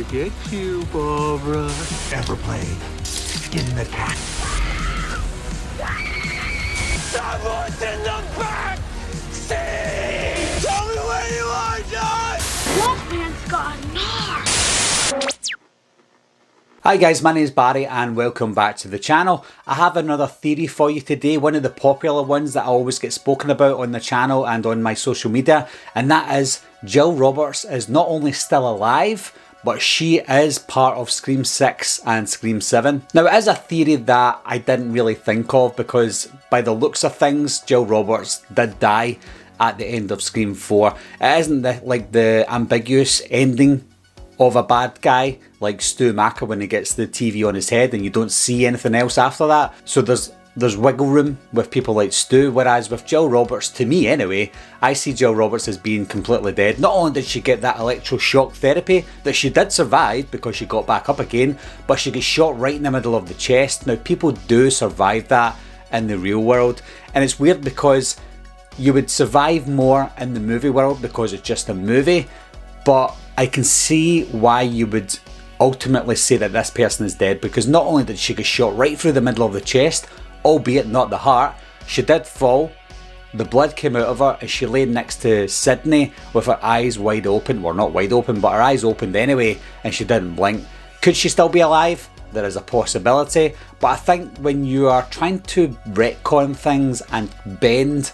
gonna get you, Barbara. Ever played Skin the Cat? Someone's in the back seat! Tell me where you are, John! Wolfman's got Nards! Hi guys, my name is Barry and welcome back to the channel. I have another theory for you today, one of the popular ones that I always get spoken about on the channel and on my social media, and that is Jill Roberts is not only still alive, but she is part of Scream 6 and Scream 7. Now it is a theory that I didn't really think of because by the looks of things, Jill Roberts did die at the end of Scream 4. It isn't like the ambiguous ending of a bad guy like Stu Macker when he gets the TV on his head and you don't see anything else after that. So there's wiggle room with people like Stu, whereas with Jill Roberts, to me anyway, I see Jill Roberts as being completely dead. Not only did she get that electroshock therapy that she did survive because she got back up again, but she gets shot right in the middle of the chest. Now people do survive that in the real world, and it's weird because you would survive more in the movie world because it's just a movie, but I can see why you would ultimately say that this person is dead, because not only did she get shot right through the middle of the chest, albeit not the heart, she did fall, the blood came out of her as she lay next to Sydney with her eyes wide open, well not wide open, but her eyes opened anyway, and she didn't blink. Could she still be alive? There is a possibility, but I think when you are trying to retcon things and bend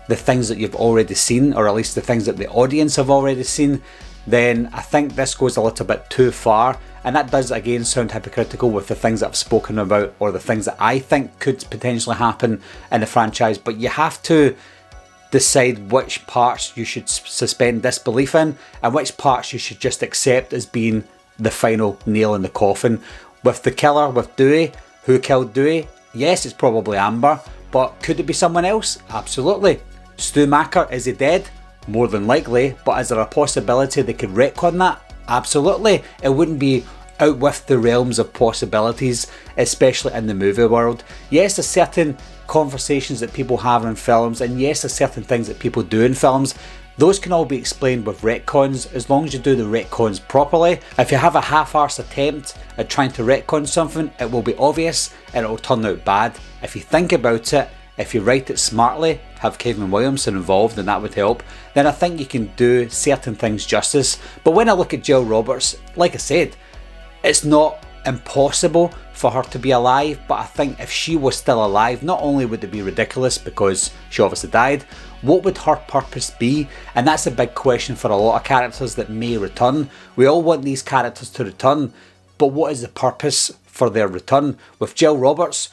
the things that you've already seen, or at least the things that the audience have already seen, then I think this goes a little bit too far, and that does again sound hypocritical with the things that I've spoken about or the things that I think could potentially happen in the franchise. But you have to decide which parts you should suspend disbelief in and which parts you should just accept as being the final nail in the coffin. With the killer, with Dewey, who killed Dewey? Yes, it's probably Amber, but could it be someone else? Absolutely. Stu Macker, is he dead? More than likely, but is there a possibility they could retcon that? Absolutely. It wouldn't be out with the realms of possibilities, especially in the movie world. Yes, there's certain conversations that people have in films, and yes, there's certain things that people do in films. Those can all be explained with retcons, as long as you do the retcons properly. If you have a half-arsed attempt at trying to retcon something, it will be obvious and it will turn out bad. If you think about it, if you write it smartly, have Kevin Williamson involved, and that would help, then I think you can do certain things justice. But when I look at Jill Roberts, like I said, it's not impossible for her to be alive, but I think if she was still alive, not only would it be ridiculous because she obviously died, what would her purpose be? And that's a big question for a lot of characters that may return. We all want these characters to return, but what is the purpose for their return? With Jill Roberts,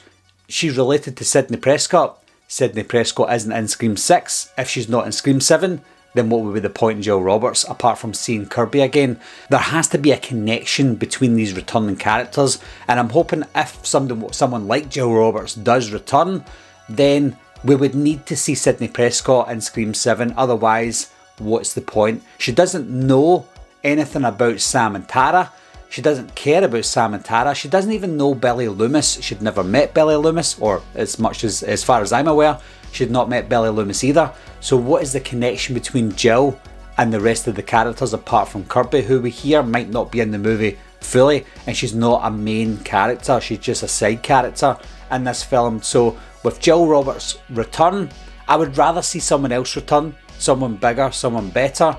she's related to Sidney Prescott. Sidney Prescott isn't in Scream 6. If she's not in Scream 7, then what would be the point in Jill Roberts apart from seeing Kirby again? There has to be a connection between these returning characters, and I'm hoping if someone like Jill Roberts does return, then we would need to see Sidney Prescott in Scream 7, otherwise what's the point? She doesn't know anything about Sam and Tara. She doesn't care about Sam and Tara. She doesn't even know Billy Loomis. She'd never met Billy Loomis, or as far as I'm aware, she'd not met Billy Loomis either. So what is the connection between Jill and the rest of the characters apart from Kirby, who we hear might not be in the movie fully, and she's not a main character, she's just a side character in this film. So with Jill Roberts' return, I would rather see someone else return, someone bigger, someone better.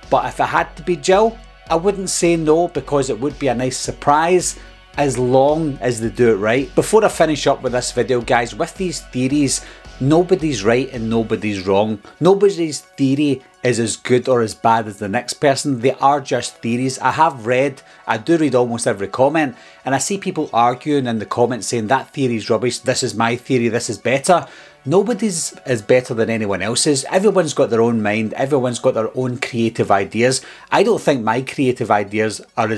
But if it had to be Jill, I wouldn't say no, because it would be a nice surprise as long as they do it right. Before I finish up with this video, guys, with these theories, nobody's right and nobody's wrong. Nobody's theory is as good or as bad as the next person. They are just theories. I do read almost every comment, and I see people arguing in the comments saying that theory is rubbish, this is my theory, this is better. Nobody's is better than anyone else's. Everyone's got their own mind, everyone's got their own creative ideas. I don't think my creative ideas are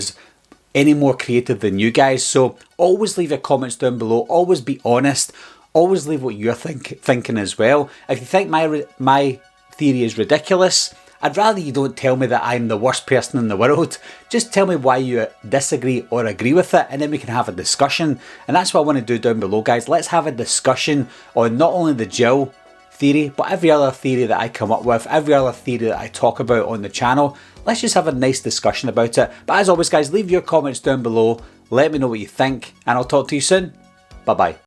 any more creative than you guys, so always leave your comments down below, always be honest, always leave what you're thinking as well. If you think my theory is ridiculous, I'd rather you don't tell me that I'm the worst person in the world. Just tell me why you disagree or agree with it, and then we can have a discussion. And that's what I want to do down below, guys. Let's have a discussion on not only the Jill theory, but every other theory that I come up with, every other theory that I talk about on the channel, let's just have a nice discussion about it. But as always guys, leave your comments down below, let me know what you think, and I'll talk to you soon. Bye bye.